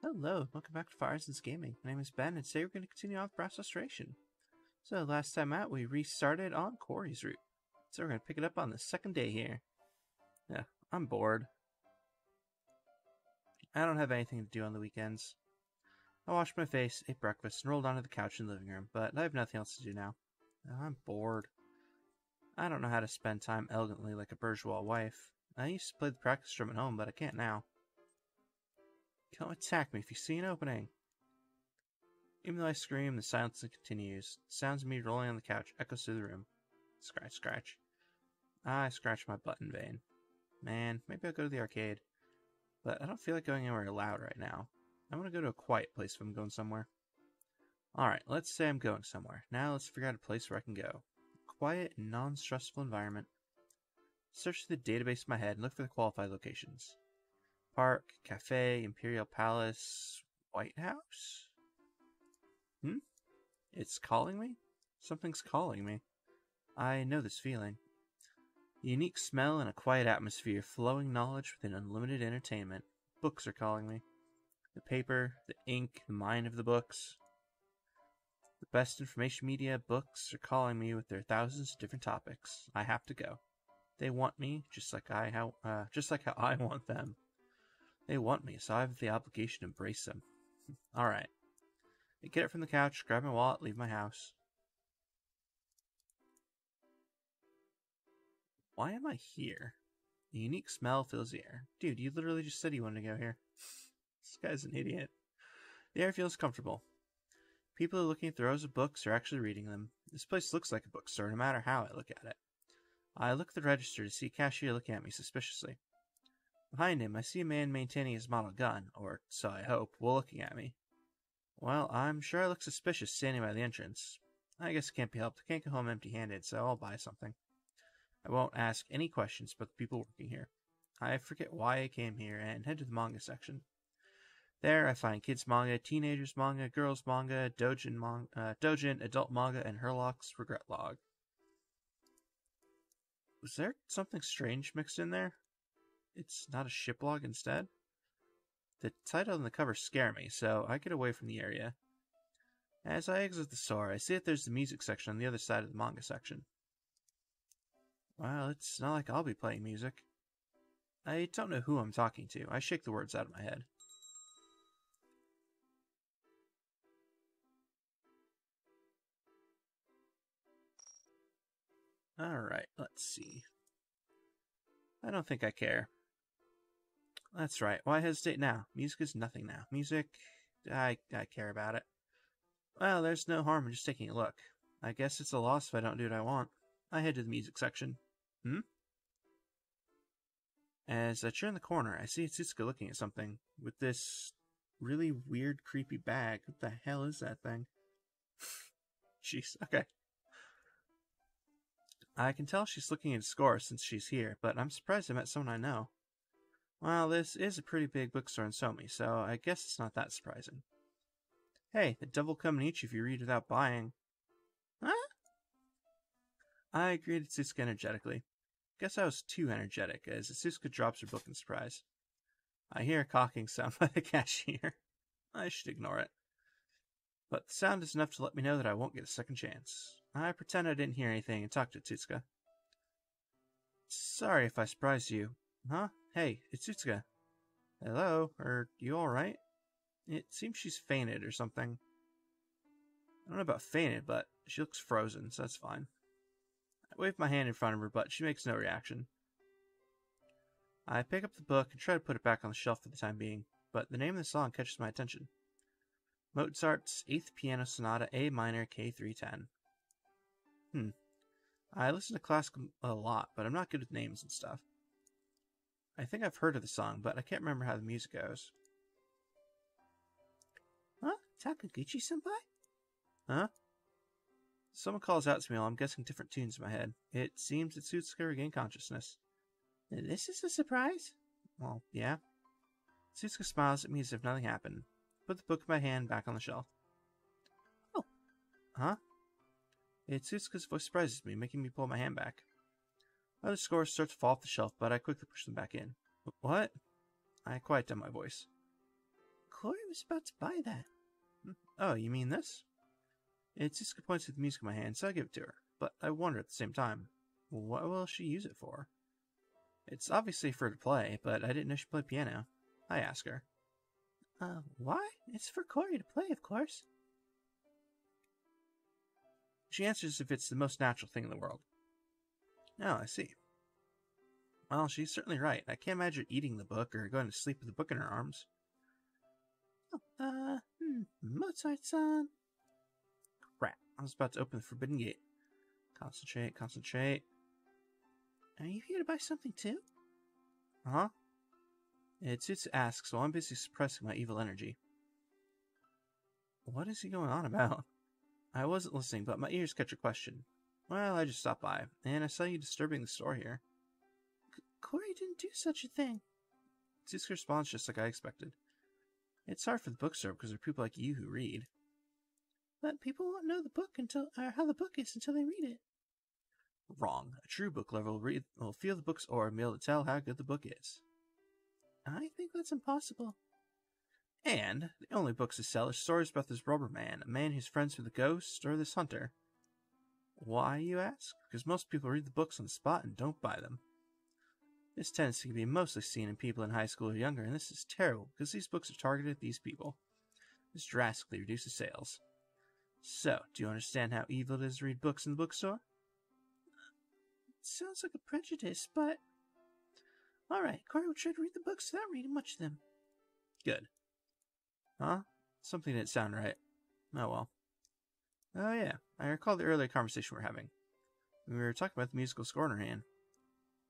Hello, welcome back to Firesense Gaming. My name is Ben, and today we're going to continue on with Brass Restoration. So last time out, we restarted on Kouri's route. So we're going to pick it up on the second day here. Yeah, I'm bored. I don't have anything to do on the weekends. I washed my face, ate breakfast, and rolled onto the couch in the living room, but I have nothing else to do now. I'm bored. I don't know how to spend time elegantly like a bourgeois wife. I used to play the practice drum at home, but I can't now. Come attack me if you see an opening. Even though I scream, the silence continues. The sounds of me rolling on the couch echoes through the room. Scratch, scratch. I scratch my butt in vain. Man, maybe I'll go to the arcade. But I don't feel like going anywhere loud right now. I want to go to a quiet place if I'm going somewhere. Alright, let's say I'm going somewhere. Now let's figure out a place where I can go. A quiet and non-stressful environment. Search through the database in my head and look for the qualified locations. Park, cafe, Imperial Palace, White House? It's calling me? Something's calling me. I know this feeling. A unique smell and a quiet atmosphere, flowing knowledge with an unlimited entertainment. Books are calling me. The paper, the ink, the mind of the books. The best information media, books are calling me with their thousands of different topics. I have to go. They want me, just like how I want them. They want me, so I have the obligation to embrace them. Alright. I get it from the couch, grab my wallet, leave my house. Why am I here? A unique smell fills the air. Dude, you literally just said you wanted to go here. This guy's an idiot. The air feels comfortable. People are looking at the rows of books or actually reading them. This place looks like a bookstore, no matter how I look at it. I look at the register to see a cashier looking at me suspiciously. Behind him, I see a man maintaining his model gun, or so I hope, while looking at me. Well, I'm sure I look suspicious standing by the entrance. I guess it can't be helped. I can't go home empty-handed, so I'll buy something. I won't ask any questions about the people working here. I forget why I came here and head to the manga section. There, I find kids manga, teenagers manga, girls manga, doujin, adult manga, and Herlock's regret log. Was there something strange mixed in there? It's not a ship log instead? The title and the cover scare me, so I get away from the area. As I exit the store, I see that there's the music section on the other side of the manga section. Well, it's not like I'll be playing music. I don't know who I'm talking to. I shake the words out of my head. Alright, let's see. I don't think I care. That's right. Why hesitate now? Music is nothing now. Music, I care about it. Well, there's no harm in just taking a look. I guess it's a loss if I don't do what I want. I head to the music section. As I turn the corner, I see Atsuka looking at something with this really weird, creepy bag. What the hell is that thing? Jeez, okay. I can tell she's looking at a score since she's here, but I'm surprised I met someone I know. Well, this is a pretty big bookstore in Somi, so I guess it's not that surprising. Hey, the devil come and eat you if you read without buying. Huh? I greeted Atsuka energetically. Guess I was too energetic, as Atsuka drops her book in surprise. I hear a cocking sound by the cashier. I should ignore it. But the sound is enough to let me know that I won't get a second chance. I pretend I didn't hear anything and talk to Atsuka. Sorry if I surprised you. Huh? Hey, it's Atsuka. Hello? Are you alright? It seems she's fainted or something. I don't know about fainted, but she looks frozen, so that's fine. I wave my hand in front of her, but she makes no reaction. I pick up the book and try to put it back on the shelf for the time being, but the name of the song catches my attention. Mozart's 8th Piano Sonata A minor K310. I listen to classical a lot, but I'm not good with names and stuff. I think I've heard of the song, but I can't remember how the music goes. Huh? Takaguchi-senpai? Huh? Someone calls out to me while I'm guessing different tunes in my head. It seems Atsuka regained consciousness. This is a surprise? Well, yeah. Atsuka smiles at me as if nothing happened. Put the book in my hand back on the shelf. Oh. Huh? Atsuka's voice surprises me, making me pull my hand back. Other scores start to fall off the shelf, but I quickly push them back in. What? I quiet down my voice. Kouri was about to buy that. Oh, you mean this? Itsuka points to the music in my hand, so I give it to her. But I wonder at the same time, what will she use it for? It's obviously for her to play, but I didn't know she played piano. I ask her. Why? It's for Kouri to play, of course. She answers as if it's the most natural thing in the world. Oh, I see. Well, she's certainly right. I can't imagine eating the book or going to sleep with the book in her arms. Mozart-san. Crap, I was about to open the forbidden gate. Concentrate. Are you here to buy something too? Huh? Itsuka asks while I'm busy suppressing my evil energy. What is he going on about? I wasn't listening, but my ears catch a question. Well, I just stopped by, and I saw you disturbing the store here. Kouri didn't do such a thing. Itsuka responds just like I expected. It's hard for the bookstore because there are people like you who read. But people won't know the book or how the book is until they read it. Wrong. A true book lover will feel the book's aura and be able to tell how good the book is. I think that's impossible. And the only books to sell are stories about this rubber man, a man who's friends with a ghost, or this hunter. Why, you ask? Because most people read the books on the spot and don't buy them. This tendency can be mostly seen in people in high school or younger, and this is terrible because these books are targeted at these people. This drastically reduces sales. So, do you understand how evil it is to read books in the bookstore? It sounds like a prejudice, but... Alright, Kouri will try to read the books without reading much of them. Good. Huh? Something didn't sound right. Oh well. Oh yeah, I recall the earlier conversation we were having. We were talking about the musical score in her hand.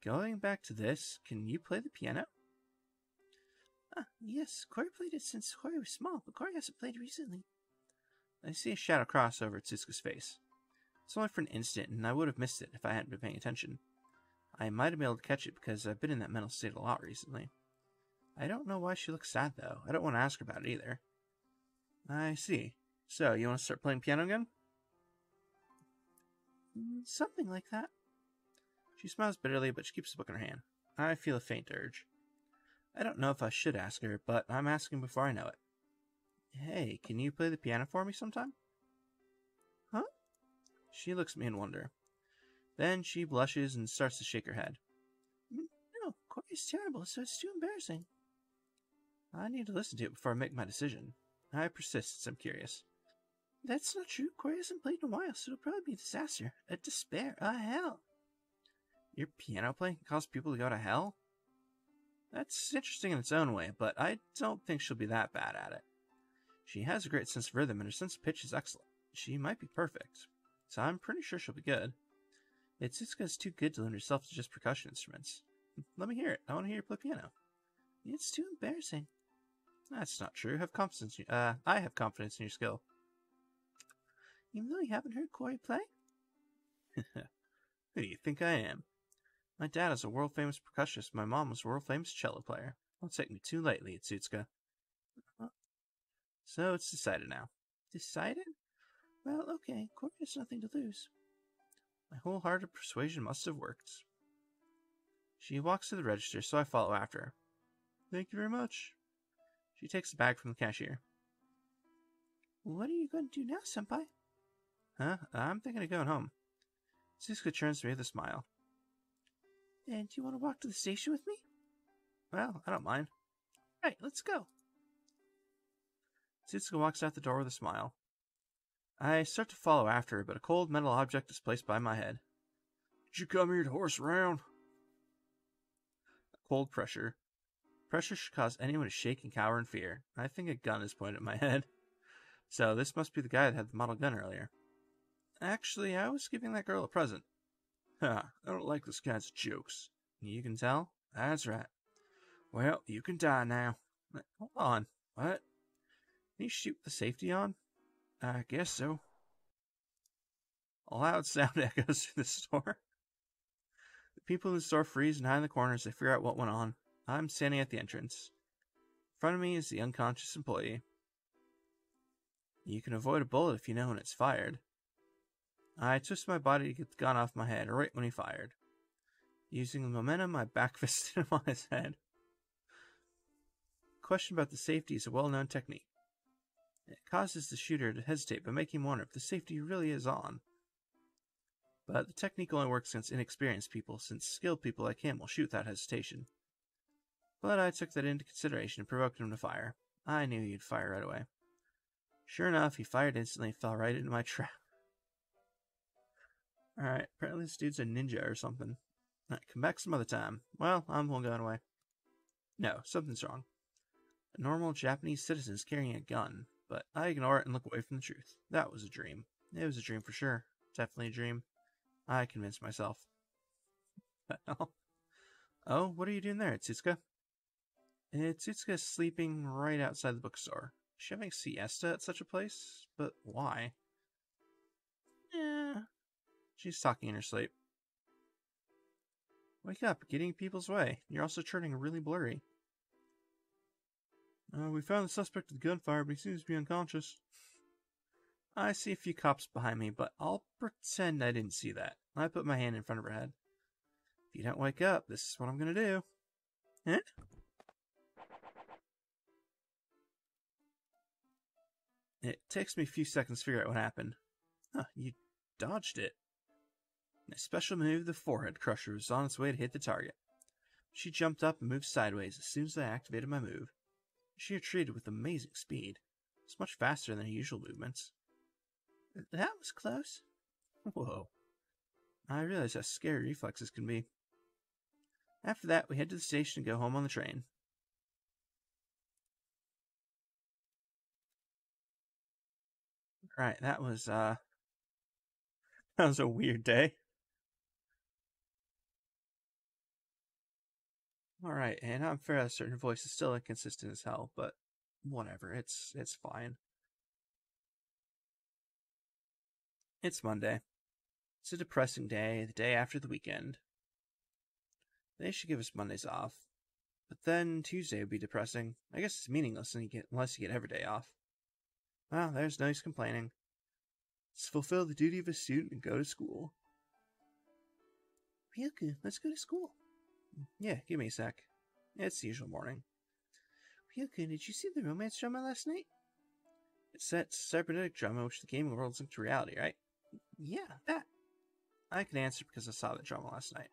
Going back to this, can you play the piano? Yes, Kouri played it since Kouri was small, but Kouri hasn't played recently. I see a shadow cross over Itsuka's face. It's only for an instant, and I would have missed it if I hadn't been paying attention. I might have been able to catch it because I've been in that mental state a lot recently. I don't know why she looks sad, though. I don't want to ask her about it either. I see. So, you want to start playing piano again? Something like that. She smiles bitterly, but she keeps the book in her hand. I feel a faint urge. I don't know if I should ask her, but I'm asking before I know it. Hey, can you play the piano for me sometime? Huh? She looks at me in wonder. Then she blushes and starts to shake her head. No, Kouri's terrible, so it's too embarrassing. I need to listen to it before I make my decision. I persist since I'm curious. That's not true. Kouri hasn't played in a while, so it'll probably be a disaster. A despair. A hell. Your piano playing can cause people to go to hell? That's interesting in its own way, but I don't think she'll be that bad at it. She has a great sense of rhythm, and her sense of pitch is excellent. She might be perfect, so I'm pretty sure she'll be good. Itsuka's too good to limit herself to just percussion instruments. Let me hear it. I want to hear you play piano. It's too embarrassing. That's not true. I have confidence in your skill. Even though you haven't heard Kouri play? Who do you think I am? My dad is a world-famous percussionist. My mom was a world-famous cello player. Don't take me too lightly, Itsuka. So it's decided now. Decided? Well, okay. Kouri has nothing to lose. My wholehearted persuasion must have worked. She walks to the register, so I follow after her. Thank you very much. She takes the bag from the cashier. What are you going to do now, senpai? Huh? I'm thinking of going home. Itsuka turns to me with a smile. And do you want to walk to the station with me? Well, I don't mind. Right, let's go. Itsuka walks out the door with a smile. I start to follow after her, but a cold metal object is placed by my head. Did you come here to horse around? A cold pressure. Pressure should cause anyone to shake and cower in fear. I think a gun is pointed at my head. So this must be the guy that had the model gun earlier. Actually, I was giving that girl a present. Ha, I don't like those kinds of jokes. You can tell? That's right. Well, you can die now. Hold on. What? Can you shoot the safety on? I guess so. A loud sound echoes through the store. The people in the store freeze and hide in the corners as they figure out what went on. I'm standing at the entrance. In front of me is the unconscious employee. You can avoid a bullet if you know when it's fired. I twisted my body to get the gun off my head right when he fired. Using the momentum, I backfisted him on his head. question about the safety is a well-known technique. It causes the shooter to hesitate by making him wonder if the safety really is on. But the technique only works against inexperienced people, since skilled people like him will shoot without hesitation. But I took that into consideration and provoked him to fire. I knew he'd fire right away. Sure enough, he fired instantly and fell right into my trap. Alright, apparently this dude's a ninja or something. Alright, come back some other time. Well, I'm the one going away. No, something's wrong. A normal Japanese citizen is carrying a gun, but I ignore it and look away from the truth. That was a dream. It was a dream for sure. Definitely a dream. I convinced myself. Oh, what are you doing there, Tsutsuka? Tsutsuka is sleeping right outside the bookstore. Is she having a siesta at such a place? But why? She's talking in her sleep. Wake up, getting in people's way. You're also turning really blurry. We found the suspect of the gunfire, but he seems to be unconscious. I see a few cops behind me, but I'll pretend I didn't see that. I put my hand in front of her head. If you don't wake up, this is what I'm gonna do. Eh? It takes me a few seconds to figure out what happened. Huh, you dodged it. A special move, the forehead crusher, was on its way to hit the target. She jumped up and moved sideways as soon as I activated my move. She retreated with amazing speed. It's much faster than her usual movements. That was close. Whoa. I realized how scary reflexes can be. After that, we head to the station and go home on the train. Alright, that was a weird day. Alright, and I'm fair that a certain voice is still inconsistent as hell, but whatever, it's fine. It's Monday. It's a depressing day, the day after the weekend. They should give us Mondays off. But then Tuesday would be depressing. I guess it's meaningless unless you get every day off. Well, there's no use complaining. Let's fulfill the duty of a student and go to school. Ryuku, let's go to school. Yeah, give me a sec. It's the usual morning. Ryuku, did you see the romance drama last night? It's that cybernetic drama which the gaming world linked to reality, right? Yeah, that. I can answer because I saw that drama last night.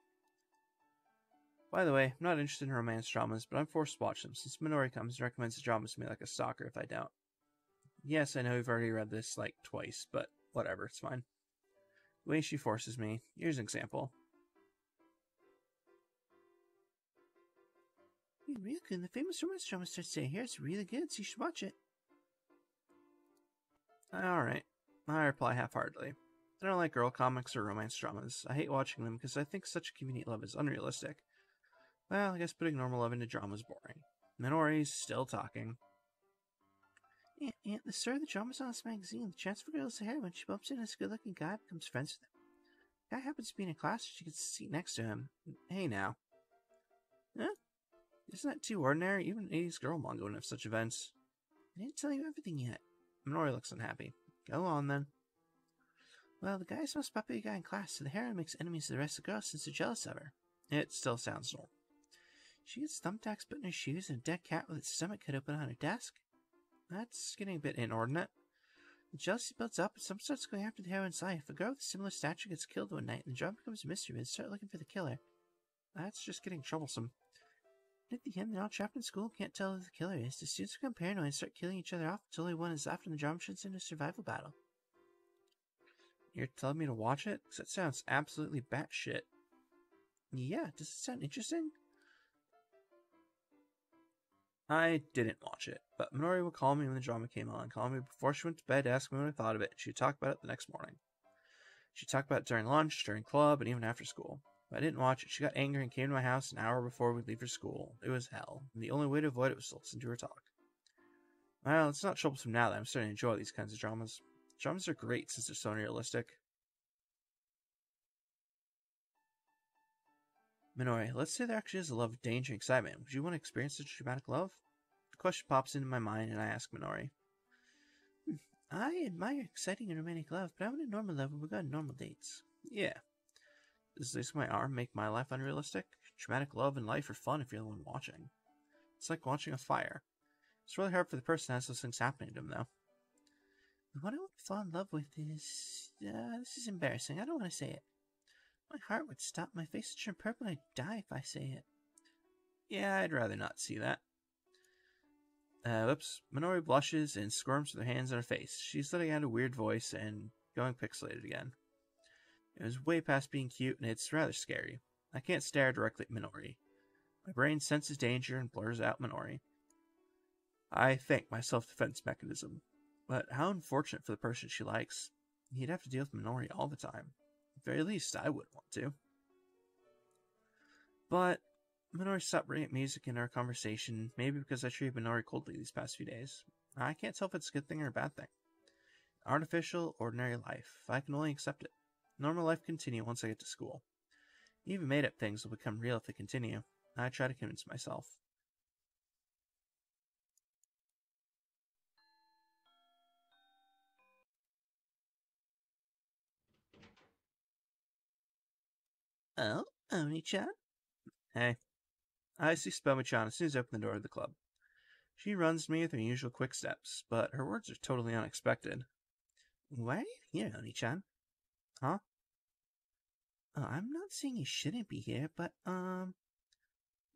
By the way, I'm not interested in romance dramas, but I'm forced to watch them since Minori comes and recommends the dramas to me like a stalker if I don't. Yes, I know we've already read this like twice, but whatever, it's fine. The way she forces me. Here's an example. Hey, Ryuku, the famous romance drama starts today. Here, it's really good, so you should watch it. Alright. I reply half-heartedly. I don't like girl comics or romance dramas. I hate watching them because I think such convenient love is unrealistic. Well, I guess putting normal love into drama is boring. Minori's still talking. Aunt, the star of the drama's on this magazine. The chance for girls to hear when she bumps into this good-looking guy, becomes friends with him. The guy happens to be in a class, she gets a seat next to him. Hey now. Huh? Isn't that too ordinary? Even an 80s girl manga wouldn't have such events. I didn't tell you everything yet. Minori looks unhappy. Go on, then. Well, the guy's the most popular guy in class, so the heroine makes enemies of the rest of the girls since they're jealous of her. It still sounds normal. She gets thumbtacks put in her shoes and a dead cat with its stomach cut open on her desk. That's getting a bit inordinate. The jealousy builds up and someone starts going after the heroine's life. A girl with a similar stature gets killed one night and the drama becomes a mystery and they start looking for the killer. That's just getting troublesome. And at the end, they're all trapped in school and can't tell who the killer is. The students become paranoid and start killing each other off until only one is left and the drama turns into a survival battle. You're telling me to watch it? Because that sounds absolutely batshit. Yeah, does it sound interesting? I didn't watch it, but Minori would call me when the drama came on, call me before she went to bed to ask me what I thought of it, and she'd talk about it the next morning. She'd talk about it during lunch, during club, and even after school. If I didn't watch it, she got angry and came to my house an hour before we'd leave for school. It was hell, and the only way to avoid it was to listen to her talk. Well, it's not troublesome now that I'm starting to enjoy these kinds of dramas. Dramas are great since they're so unrealistic. Minori, let's say there actually is a love of danger and excitement. Would you want to experience such dramatic love? The question pops into my mind and I ask Minori. I admire exciting and romantic love, but I want a normal love where we go on normal dates. Yeah. Does this my arm make my life unrealistic? Dramatic love and life are fun if you're the one watching. It's like watching a fire. It's really hard for the person that has those things happening to them, though. What I would fall in love with is... this is embarrassing. I don't want to say it. My heart would stop. My face would turn purple and I'd die if I say it. Yeah, I'd rather not see that. Whoops. Minori blushes and squirms with her hands on her face. She's letting out a weird voice and going pixelated again. It was way past being cute, and it's rather scary. I can't stare directly at Minori. My brain senses danger and blurs out Minori. I thank my self-defense mechanism. But how unfortunate for the person she likes. He'd have to deal with Minori all the time. At the very least, I wouldn't want to. But Minori stopped bringing music into our conversation, maybe because I treated Minori coldly these past few days. I can't tell if it's a good thing or a bad thing. Artificial, ordinary life. I can only accept it. Normal life continue once I get to school. Even made-up things will become real if they continue. I try to convince myself. Oh, Oni-chan? Hey. I see Spomichan as soon as I open the door of the club. She runs to me with her usual quick steps, but her words are totally unexpected. Why are you here, Oni-chan? Huh? I'm not saying you shouldn't be here, but,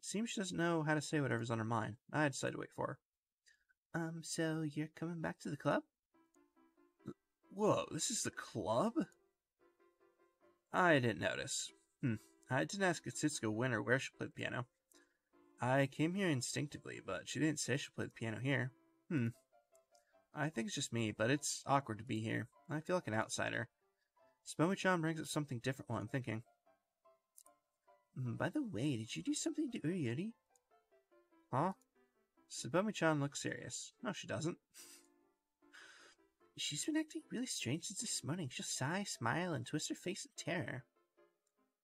Seems she doesn't know how to say whatever's on her mind. I decided to wait for her. So you're coming back to the club? Whoa, this is the club? I didn't notice. I didn't ask Katsuko when or where she played the piano. I came here instinctively, but she didn't say she played the piano here. I think it's just me, but it's awkward to be here. I feel like an outsider. Spomichan brings up something different while I'm thinking. By the way, did you do something to Uriyuri? Huh? Spomichan looks serious. No, she doesn't. She's been acting really strange since this morning. She'll sigh, smile, and twist her face in terror.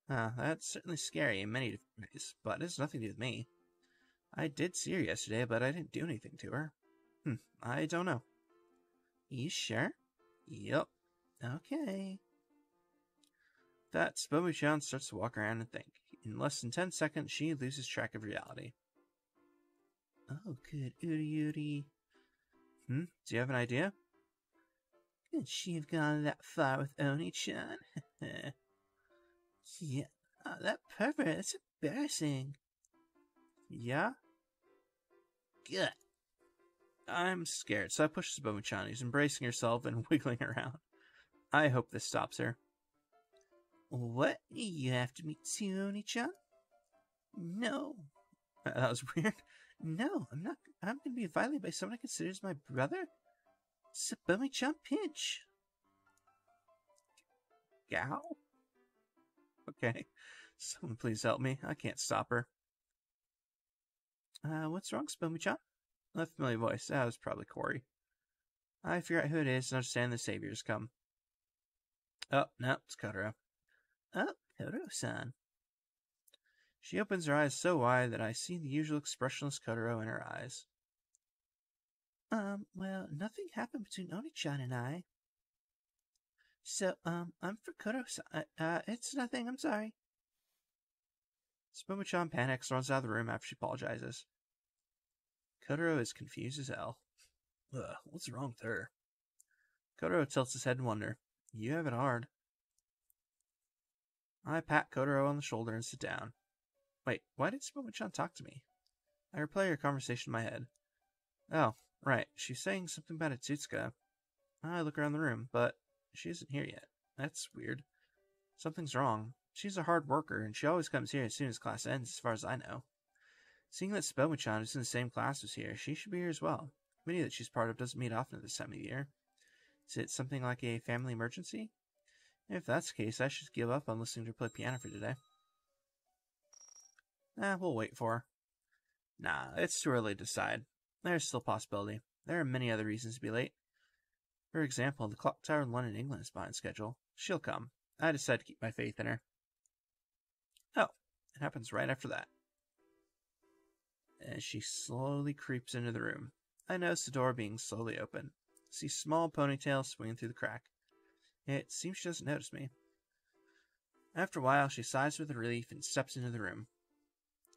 That's certainly scary in many different ways, but it has nothing to do with me. I did see her yesterday, but I didn't do anything to her. I don't know. You sure? Yep. Okay. That Spomichan starts to walk around and think. In less than 10 seconds, she loses track of reality. Oh, good Uriyuri. Do you have an idea? Could she have gone that far with Oni-chan? Yeah, that pervert, that's embarrassing. Yeah? Good. I'm scared, so I push Spomichan, who's embracing herself and wiggling around. I hope this stops her. What? You after me too, Oni-chan? No. That was weird. No, I'm not. I'm going to be violated by someone I consider as my brother? Spomichan pinch. Gal? Okay. Someone please help me. I can't stop her. What's wrong, Spomichan? A familiar voice. That was probably Kouri. I figure out who it is and understand the saviors come. Oh, no, it's Kotaro. Oh, Kotaro-san. She opens her eyes so wide that I see the usual expressionless Kotaro in her eyes. Well, nothing happened between Oni-chan and I. So, I'm for Kotaro-san. It's nothing, I'm sorry. Spomichan panics and runs out of the room after she apologizes. Kotaro is confused as hell. What's wrong with her? Kotaro tilts his head in wonder. You have it hard. I pat Kotaro on the shoulder and sit down. Wait, why did Spomichan talk to me? I replay her conversation in my head. Oh, right, she's saying something about Atsutka. I look around the room, but she isn't here yet. That's weird. Something's wrong. She's a hard worker, and she always comes here as soon as class ends, as far as I know. Seeing that Spomichan is in the same class as here, she should be here as well. The committee that she's part of doesn't meet often at this time of year. Is it something like a family emergency? If that's the case, I should give up on listening to her play piano for today. We'll wait for her. Nah, it's too early to decide. There's still a possibility. There are many other reasons to be late. For example, the clock tower in London, England is behind schedule. She'll come. I decided to keep my faith in her. Oh, it happens right after that. As she slowly creeps into the room, I notice the door being slowly open. See small ponytails swinging through the crack. It seems she doesn't notice me. After a while, she sighs with relief and steps into the room.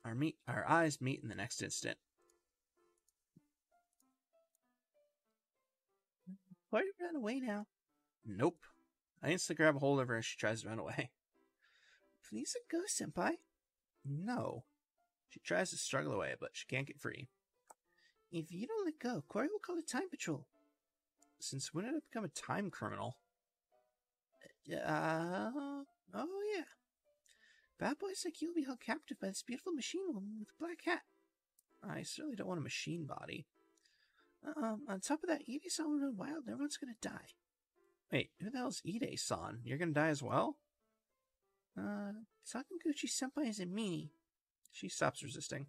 Our eyes meet in the next instant. Kouri ran away now. Nope. I instantly grab a hold of her as she tries to run away. Please let go, Senpai. No. She tries to struggle away, but she can't get free. If you don't let go, Kouri will call the Time Patrol. Since when did I become a time criminal? Oh yeah. Bad boys like you will be held captive by this beautiful machine woman with a black hat. I certainly don't want a machine body. On top of that, Ide-san will run wild and everyone's gonna die. Wait, who the hell's Ide-san? You're gonna die as well? Sakaguchi-senpai is a meanie. She stops resisting.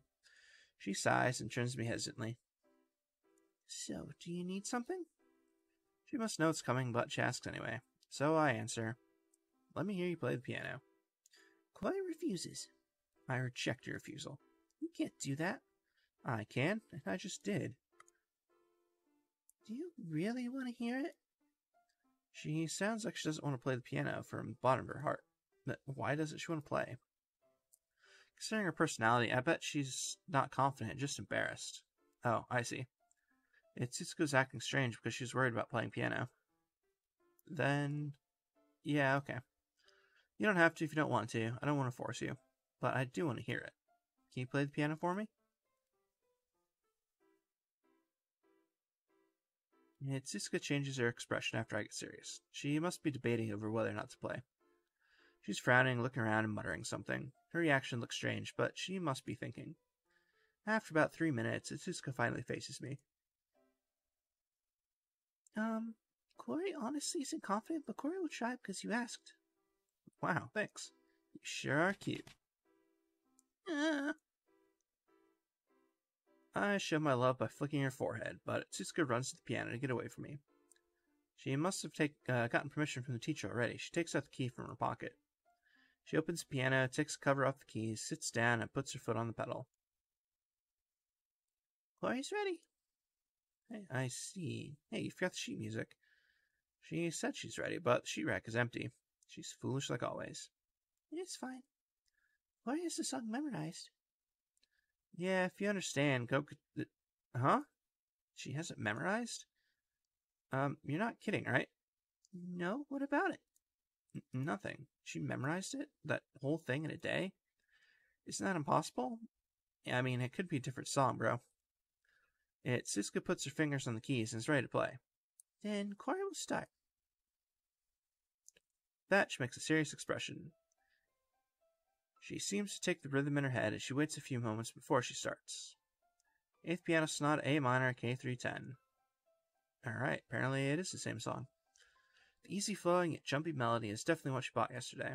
She sighs and turns to me hesitantly. So, do you need something? She must know it's coming, but she asks anyway. So I answer, let me hear you play the piano. Kouri refuses. I reject your refusal. You can't do that. I can, and I just did. Do you really want to hear it? She sounds like she doesn't want to play the piano from the bottom of her heart. But why doesn't she want to play? Considering her personality, I bet she's not confident, just embarrassed. Oh, I see. Itsuko's acting strange because she's worried about playing piano. Then, yeah, okay. You don't have to if you don't want to. I don't want to force you. But I do want to hear it. Can you play the piano for me? Itsuko changes her expression after I get serious. She must be debating over whether or not to play. She's frowning, looking around, and muttering something. Her reaction looks strange, but she must be thinking. After about 3 minutes, Itsuko finally faces me. Kouri honestly isn't confident, but Kouri will try because you asked. Wow, thanks. You sure are cute. I show my love by flicking her forehead, but Itsuko runs to the piano to get away from me. She must have gotten permission from the teacher already. She takes out the key from her pocket. She opens the piano, takes the cover off the keys, sits down, and puts her foot on the pedal. Kouri's ready. Hey, I see. Hey, you forgot the sheet music. She said she's ready, but the sheet rack is empty. She's foolish like always. It's fine. Kouri has the song memorized. Yeah, if you understand, go... Huh? She has it memorized? You're not kidding, right? No, what about it? Nothing. She memorized it? That whole thing in a day? Isn't that impossible? Yeah, I mean, it could be a different song, bro. Itsuko puts her fingers on the keys and is ready to play. Then Kouri will start. That she makes a serious expression. She seems to take the rhythm in her head as she waits a few moments before she starts. 8th Piano Sonata A minor, K310. Alright, apparently it is the same song. The easy flowing yet jumpy melody is definitely what she bought yesterday.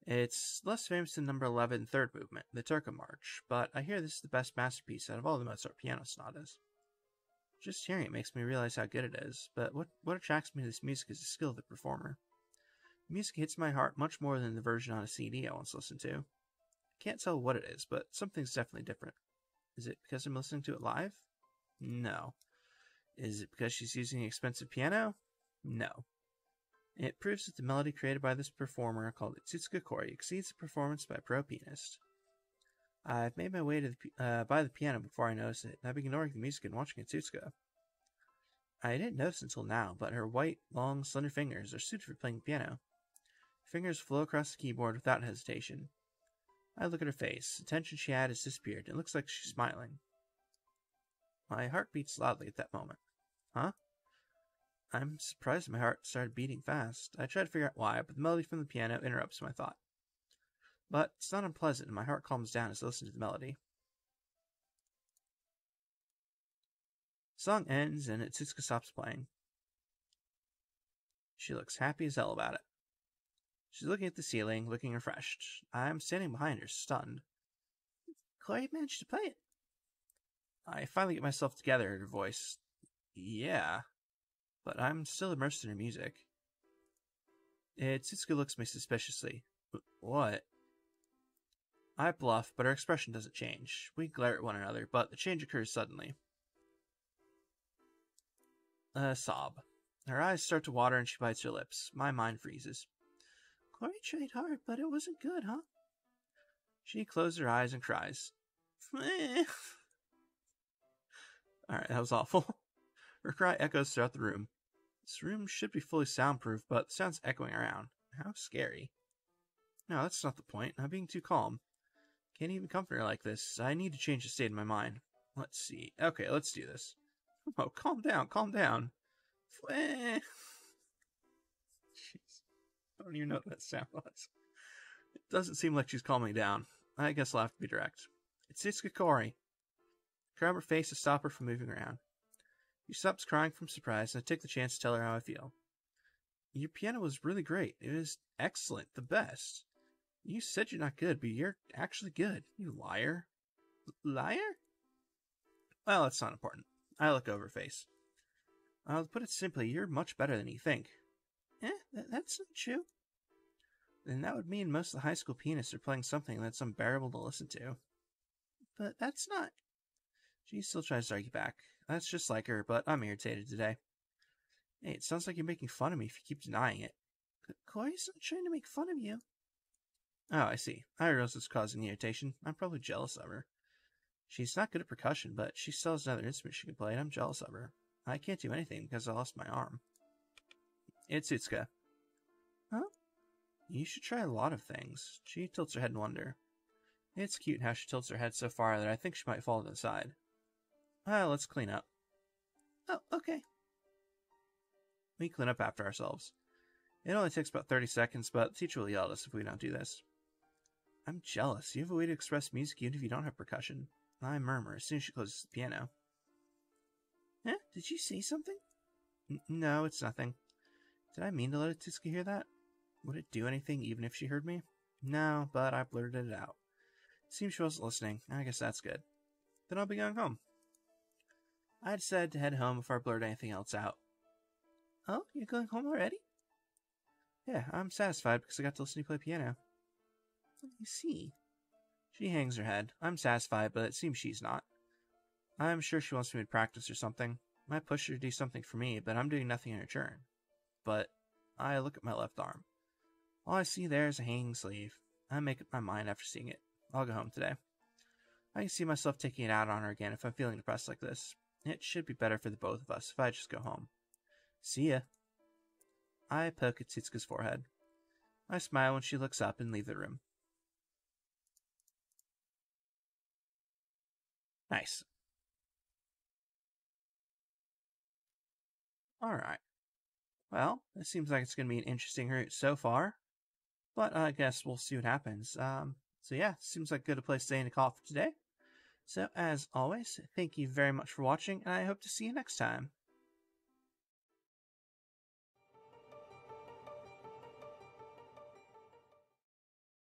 It's less famous than number 11, third movement, the Turco March, but I hear this is the best masterpiece out of all the Mozart piano sonatas. Just hearing it makes me realize how good it is, but what attracts me to this music is the skill of the performer. The music hits my heart much more than the version on a CD I once listened to. I can't tell what it is, but something's definitely different. Is it because I'm listening to it live? No. Is it because she's using an expensive piano? No. It proves that the melody created by this performer, called Itsuko Kouri, exceeds the performance by a pro pianist. I've made my way to by the piano before I noticed it, and I've been ignoring the music and watching Itsuko. I didn't notice until now, but her white, long, slender fingers are suited for playing the piano. Her fingers flow across the keyboard without hesitation. I look at her face. The tension she had has disappeared, and it looks like she's smiling. My heart beats loudly at that moment. Huh? I'm surprised my heart started beating fast. I try to figure out why, but the melody from the piano interrupts my thought. But it's not unpleasant, and my heart calms down as I listen to the melody. The song ends, and Itsuko stops playing. She looks happy as hell about it. She's looking at the ceiling, looking refreshed. I'm standing behind her, stunned. Kouri managed to play it. I finally get myself together at her voice. Yeah, but I'm still immersed in her music. Itsuko looks at me suspiciously. What? I bluff, but her expression doesn't change. We glare at one another, but the change occurs suddenly. A sob. Her eyes start to water and she bites her lips. My mind freezes. Kouri tried hard, but it wasn't good, huh? She closes her eyes and cries. Alright, that was awful. Her cry echoes throughout the room. This room should be fully soundproof, but the sound's echoing around. How scary. No, that's not the point. I'm being too calm. Can't even comfort her like this. I need to change the state of my mind. Let's see. Okay, let's do this. Oh, calm down, calm down. Jeez. I don't even know what that sound was. It doesn't seem like she's calming down. I guess I'll have to be direct. It's Kouri. Grab her face to stop her from moving around. She stops crying from surprise, and I take the chance to tell her how I feel. Your piano was really great. It was excellent, the best. You said you're not good, but you're actually good. You liar. Liar? Well, that's not important. I look over her face. I'll put it simply, you're much better than you think. That's not true. Then that would mean most of the high school pianists are playing something that's unbearable to listen to. But that's not... She still tries to argue back. That's just like her, but I'm irritated today. Hey, it sounds like you're making fun of me if you keep denying it. Kouri's not trying to make fun of you. Oh, I see. I realize it's causing irritation. I'm probably jealous of her. She's not good at percussion, but she still has another instrument she can play, and I'm jealous of her. I can't do anything because I lost my arm. It's Itsuka. Huh? You should try a lot of things. She tilts her head in wonder. It's cute how she tilts her head so far that I think she might fall to the side. Well, let's clean up. Oh, okay. We clean up after ourselves. It only takes about 30 seconds, but the teacher will yell at us if we don't do this. I'm jealous. You have a way to express music even if you don't have percussion. I murmur as soon as she closes the piano. Huh? Did you say something? No, it's nothing. Did I mean to let Itsuka hear that? Would it do anything even if she heard me? No, but I blurted it out. It seems she wasn't listening. I guess that's good. Then I'll be going home. I decided to head home before I blurted anything else out. Oh, you're going home already? Yeah, I'm satisfied because I got to listen to you play piano. I see. She hangs her head. I'm satisfied, but it seems she's not. I'm sure she wants me to practice or something. I push her to do something for me, but I'm doing nothing in return. But I look at my left arm. All I see there is a hanging sleeve. I make up my mind after seeing it. I'll go home today. I can see myself taking it out on her again if I'm feeling depressed like this. It should be better for the both of us if I just go home. See ya. I poke at Tsuka's forehead. I smile when she looks up and leave the room. Nice. Alright. Well, it seems like it's going to be an interesting route so far. But I guess we'll see what happens. So yeah, seems like a good place to end the call for today. So as always, thank you very much for watching, and I hope to see you next time.